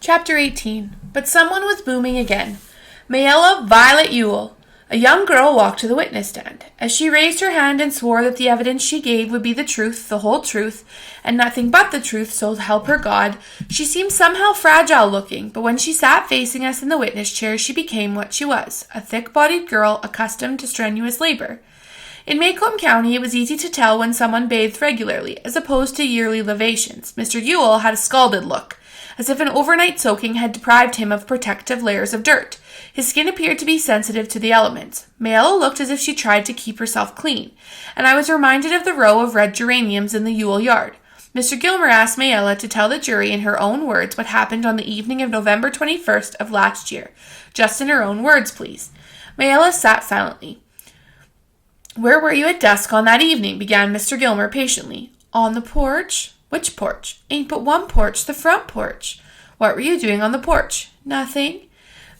Chapter 18. But someone was booming again. Mayella Violet Ewell. A young girl walked to the witness stand. As she raised her hand and swore that the evidence she gave would be the truth, the whole truth, and nothing but the truth, so help her God, she seemed somehow fragile-looking, but when she sat facing us in the witness chair, she became what she was, a thick-bodied girl accustomed to strenuous labor. In Macomb County, it was easy to tell when someone bathed regularly, as opposed to yearly libations. Mr. Ewell had a scalded look, as if an overnight soaking had deprived him of protective layers of dirt. His skin appeared to be sensitive to the elements. Mayella looked as if she tried to keep herself clean, and I was reminded of the row of red geraniums in the Ewell yard. Mr. Gilmer asked Mayella to tell the jury in her own words what happened on the evening of November 21st of last year. Just in her own words, please. Mayella sat silently. "Where were you at dusk on that evening?" began Mr. Gilmer patiently. "On the porch." "Which porch?" "Ain't but one porch, the front porch." "What were you doing on the porch?" "Nothing."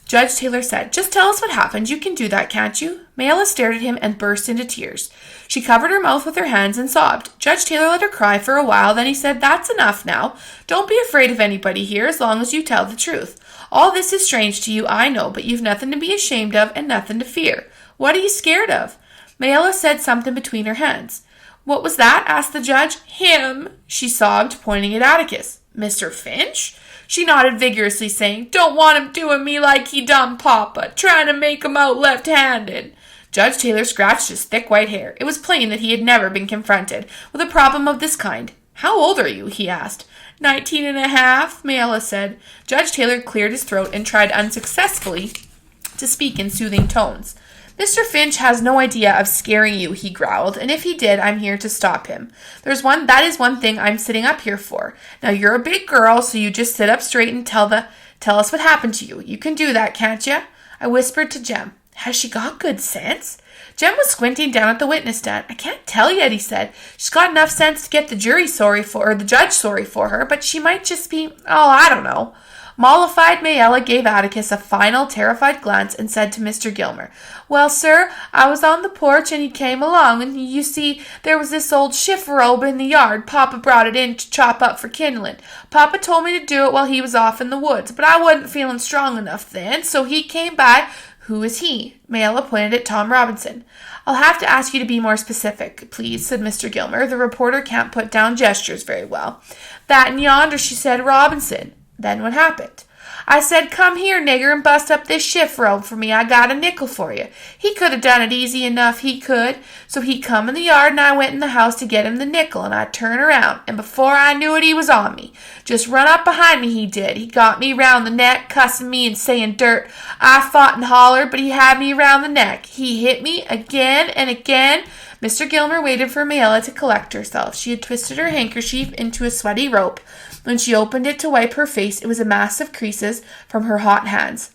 Judge Taylor said, "Just tell us what happened. You can do that, can't you?" Mayella stared at him and burst into tears. She covered her mouth with her hands and sobbed. Judge Taylor let her cry for a while, then he said, "That's enough now. Don't be afraid of anybody here as long as you tell the truth. All this is strange to you, I know, but you've nothing to be ashamed of and nothing to fear. What are you scared of?" Mayella said something between her hands. "What was that?" asked the judge. "Him," she sobbed, pointing at Atticus. "Mr. Finch?" She nodded vigorously, saying, "Don't want him doing me like he done Papa, trying to make him out left-handed." Judge Taylor scratched his thick white hair. It was plain that he had never been confronted with a problem of this kind. "How old are you?" he asked. 19 and a half, Mayella said. Judge Taylor cleared his throat and tried unsuccessfully to speak in soothing tones. "Mr. Finch has no idea of scaring you," he growled, "and if he did, I'm here to stop him. That is one thing I'm sitting up here for. Now, you're a big girl, so you just sit up straight and tell us what happened to you. You can do that, can't you?" I whispered to Jem. "Has she got good sense?" Jem was squinting down at the witness stand. "I can't tell yet," he said. "She's got enough sense to get the judge sorry for her, but she might just be, I don't know." Mollified, Mayella gave Atticus a final, terrified glance and said to Mr. Gilmer, "Well, sir, I was on the porch and he came along, and you see there was this old shift robe in the yard. Papa brought it in to chop up for kindling. Papa told me to do it while he was off in the woods, but I wasn't feeling strong enough then, so he came by." "Who is he?" Mayella pointed at Tom Robinson. "I'll have to ask you to be more specific, please," said Mr. Gilmer. "The reporter can't put down gestures very well." "That and yonder," she said, "Robinson." "Then what happened?" "I said, 'Come here, nigger, and bust up this shift robe for me. I got a nickel for you.' He could have done it easy enough, he could. So he come in the yard, and I went in the house to get him the nickel, and I turned around, and before I knew it, he was on me. Just run up behind me, he did. He got me round the neck, cussing me and saying dirt. I fought and hollered, but he had me round the neck. He hit me again and again." Mr. Gilmer waited for Mayella to collect herself. She had twisted her handkerchief into a sweaty rope. When she opened it to wipe her face, it was a mass of creases from her hot hands.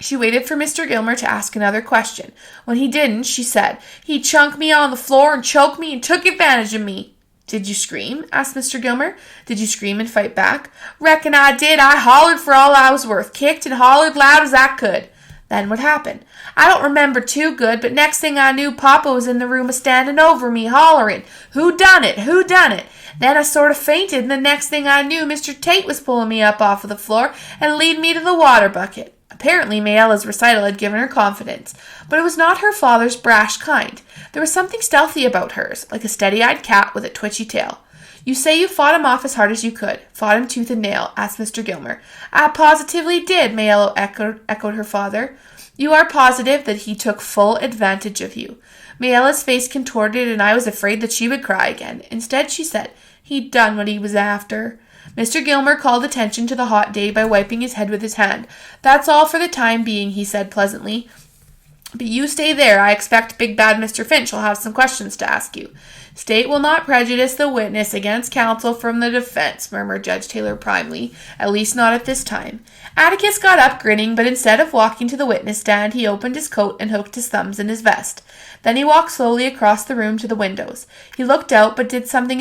She waited for Mr. Gilmer to ask another question. When he didn't, she said, "He chunked me on the floor and choked me and took advantage of me." "Did you scream?" asked Mr. Gilmer. "Did you scream and fight back?" "Reckon I did. I hollered for all I was worth, kicked and hollered loud as I could." "Then what happened?" "I don't remember too good, but next thing I knew, Papa was in the room a-standing over me, hollering, 'Who done it? Who done it?' Then I sort of fainted, and the next thing I knew, Mr. Tate was pulling me up off of the floor and leading me to the water bucket." Apparently, Mayella's recital had given her confidence, but it was not her father's brash kind. There was something stealthy about hers, like a steady-eyed cat with a twitchy tail. "You say you fought him off as hard as you could, fought him tooth and nail," asked Mr. Gilmer. "I positively did," Mayella echoed her father. "You are positive that he took full advantage of you?" Mayella's face contorted, and I was afraid that she would cry again. Instead, she said, "He'd done what he was after." Mr. Gilmer called attention to the hot day by wiping his head with his hand. "That's all for the time being," he said pleasantly. "But you stay there. I expect big bad Mr. Finch will have some questions to ask you." "State will not prejudice the witness against counsel from the defense," murmured Judge Taylor primly, "at least not at this time." Atticus got up grinning, but instead of walking to the witness stand, he opened his coat and hooked his thumbs in his vest. Then he walked slowly across the room to the windows. He looked out, but didn't seem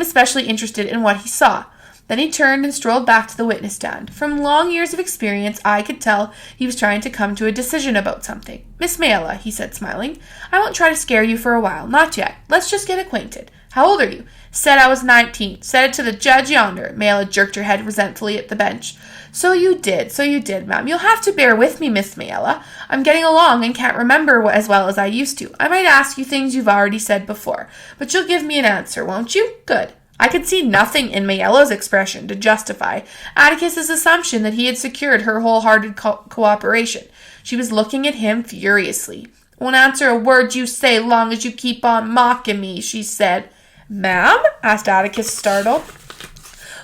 especially interested in what he saw. Then he turned and strolled back to the witness stand. From long years of experience, I could tell he was trying to come to a decision about something. "Miss Mayella," he said, smiling, "I won't try to scare you for a while. Not yet. Let's just get acquainted. How old are you?" Said I was 19. Said it to the judge yonder. Mayella jerked her head resentfully at the bench. So you did, ma'am. You'll have to bear with me, Miss Mayella. I'm getting along and can't remember as well as I used to. I might ask you things you've already said before, but you'll give me an answer, won't you? Good. I could see nothing in Mayella's expression to justify Atticus's assumption that he had secured her wholehearted cooperation. She was looking at him furiously. Won't answer a word you say long as you keep on mocking me, she said. Ma'am? Asked Atticus, startled.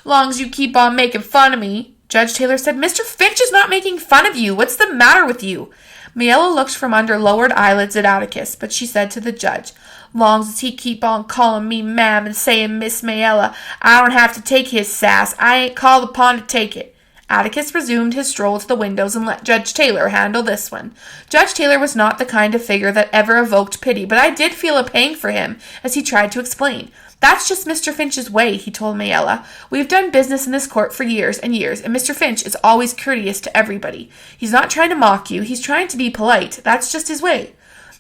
Long as you keep on making fun of me. Judge Taylor said, Mr. Finch is not making fun of you. What's the matter with you? Mayella looked from under lowered eyelids at Atticus, but she said to the judge, Long as he keep on calling me ma'am and saying Miss Mayella, I don't have to take his sass. I ain't called upon to take it. Atticus resumed his stroll to the windows and let Judge Taylor handle this one. Judge Taylor was not the kind of figure that ever evoked pity, but I did feel a pang for him as he tried to explain. That's just Mr. Finch's way, he told Mayella. We've done business in this court for years and years, and Mr. Finch is always courteous to everybody. He's not trying to mock you. He's trying to be polite. That's just his way.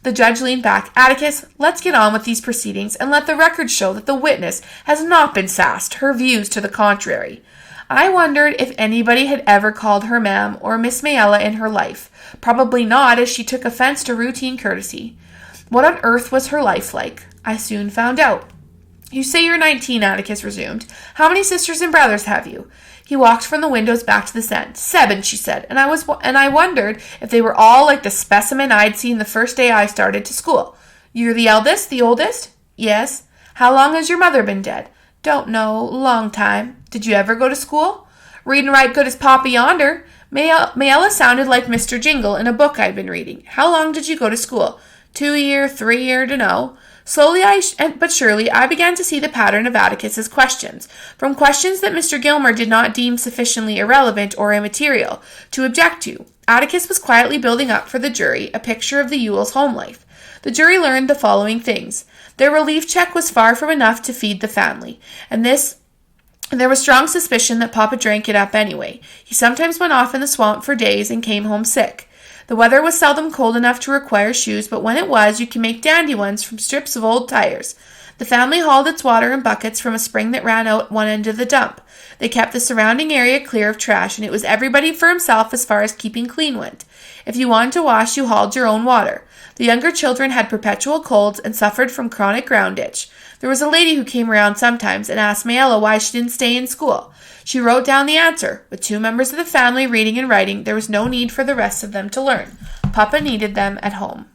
The judge leaned back. Atticus, let's get on with these proceedings and let the record show that the witness has not been sassed, her views to the contrary. I wondered if anybody had ever called her ma'am or Miss Mayella in her life. Probably not, as she took offense to routine courtesy. What on earth was her life like? I soon found out. You say you're 19, Atticus resumed. How many sisters and brothers have you? He walked from the windows back to the stand. 7, she said, and I wondered if they were all like the specimen I'd seen the first day I started to school. You're the eldest, the oldest? Yes. How long has your mother been dead? Don't know. Long time. Did you ever go to school? Reading right good as Papa yonder. Mayella sounded like Mr. Jingle in a book I'd been reading. How long did you go to school? 2 year, 3 year, dunno. Slowly but surely I began to see the pattern of Atticus's questions, from questions that Mr. Gilmer did not deem sufficiently irrelevant or immaterial to object to. Atticus was quietly building up for the jury a picture of the Ewells' home life. The jury learned the following things. Their relief check was far from enough to feed the family, and there was strong suspicion that Papa drank it up anyway. He sometimes went off in the swamp for days and came home sick. The weather was seldom cold enough to require shoes, but when it was, you can make dandy ones from strips of old tires. The family hauled its water in buckets from a spring that ran out one end of the dump. They kept the surrounding area clear of trash, and it was everybody for himself as far as keeping clean went. If you wanted to wash, you hauled your own water. The younger children had perpetual colds and suffered from chronic ground itch. There was a lady who came around sometimes and asked Mayella why she didn't stay in school. She wrote down the answer. With 2 members of the family reading and writing, there was no need for the rest of them to learn. Papa needed them at home.